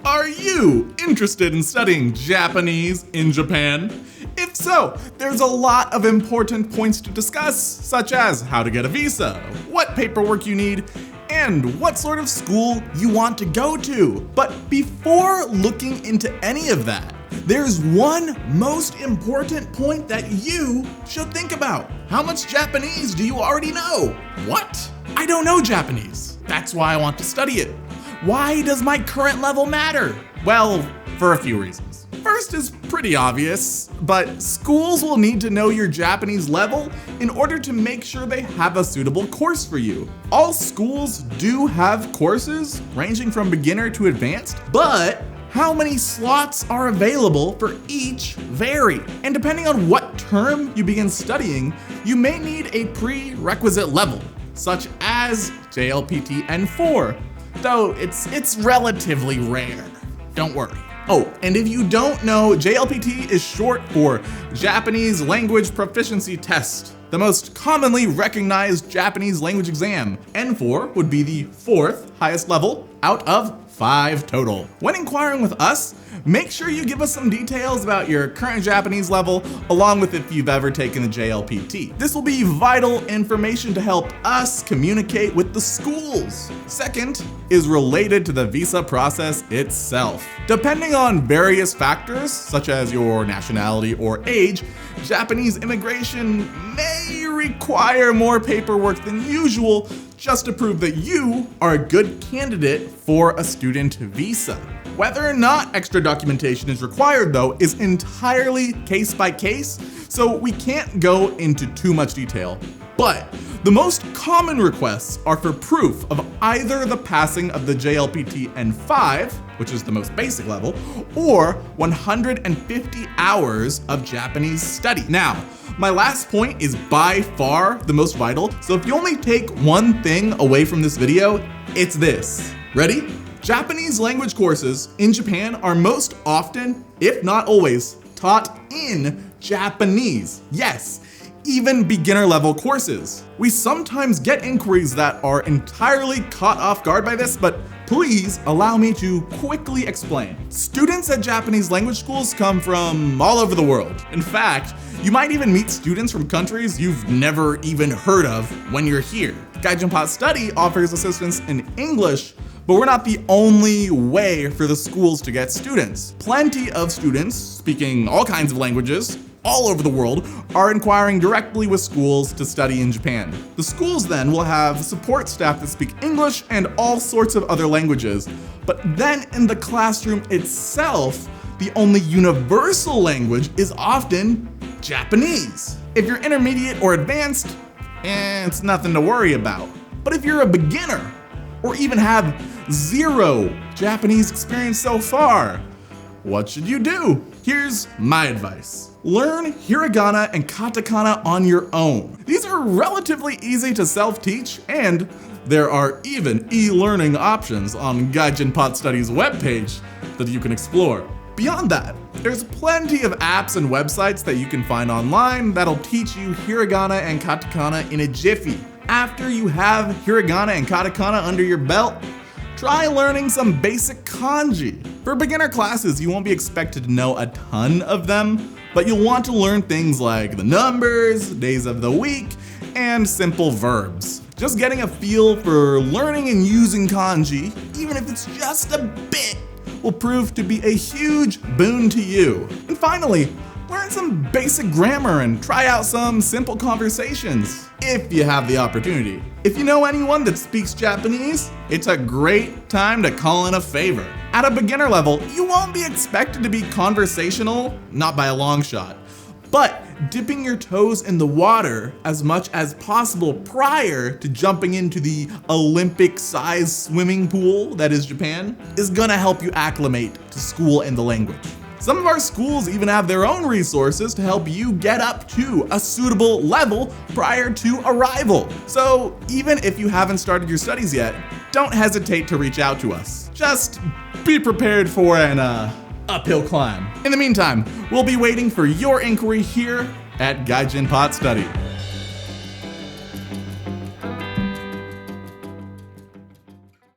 Are you interested in studying Japanese in Japan? If so, there's a lot of important points to discuss, such as how to get a visa, what paperwork you need, and what sort of school you want to go to. But before looking into any of that, there's one most important point that you should think about. How much Japanese do you already know? What? I don't know Japanese. That's why I want to study it. Why does my current level matter? Well, for a few reasons. First is pretty obvious, but schools will need to know your Japanese level in order to make sure they have a suitable course for you. All schools do have courses ranging from beginner to advanced, but how many slots are available for each vary. And depending on what term you begin studying, you may need a prerequisite level, such as JLPT N4, though it's relatively rare. Don't worry. Oh, and if you don't know, JLPT is short for Japanese Language Proficiency Test, the most commonly recognized Japanese language exam. N4 would be the fourth highest level out of 5 total. When inquiring with us, make sure you give us some details about your current Japanese level, along with if you've ever taken the JLPT. This will be vital information to help us communicate with the schools. Second is related to the visa process itself. Depending on various factors, such as your nationality or age, Japanese immigration may require more paperwork than usual just to prove that you are a good candidate for a student visa. Whether or not extra documentation is required, though, is entirely case by case, so we can't go into too much detail. But the most common requests are for proof of either the passing of the JLPT N5, which is the most basic level, or 150 hours of Japanese study. Now, my last point is by far the most vital, so if you only take one thing away from this video, it's this. Ready? Japanese language courses in Japan are most often, if not always, taught in Japanese. Yes, even beginner level courses. We sometimes get inquiries that are entirely caught off guard by this, but please allow me to quickly explain. Students at Japanese language schools come from all over the world. In fact, you might even meet students from countries you've never even heard of when you're here. GaijinPot Study offers assistance in English, but we're not the only way for the schools to get students. Plenty of students speaking all kinds of languages all over the world are inquiring directly with schools to study in Japan. The schools then will have support staff that speak English and all sorts of other languages. But then in the classroom itself, the only universal language is often Japanese. If you're intermediate or advanced, it's nothing to worry about. But if you're a beginner, or even have zero Japanese experience so far, what should you do? Here's my advice. Learn hiragana and katakana on your own. These are relatively easy to self-teach, and there are even e-learning options on GaijinPot Study's webpage that you can explore. Beyond that, there's plenty of apps and websites that you can find online that'll teach you hiragana and katakana in a jiffy. After you have hiragana and katakana under your belt, try learning some basic kanji. For beginner classes, you won't be expected to know a ton of them, but you'll want to learn things like the numbers, days of the week, and simple verbs. Just getting a feel for learning and using kanji, even if it's just a bit, will prove to be a huge boon to you. And finally, learn some basic grammar and try out some simple conversations, if you have the opportunity. If you know anyone that speaks Japanese, it's a great time to call in a favor. At a beginner level, you won't be expected to be conversational, not by a long shot, but dipping your toes in the water as much as possible prior to jumping into the Olympic-sized swimming pool that is Japan is gonna help you acclimate to school and the language. Some of our schools even have their own resources to help you get up to a suitable level prior to arrival. So even if you haven't started your studies yet, don't hesitate to reach out to us. Just be prepared for an uphill climb. In the meantime, we'll be waiting for your inquiry here at GaijinPot Study.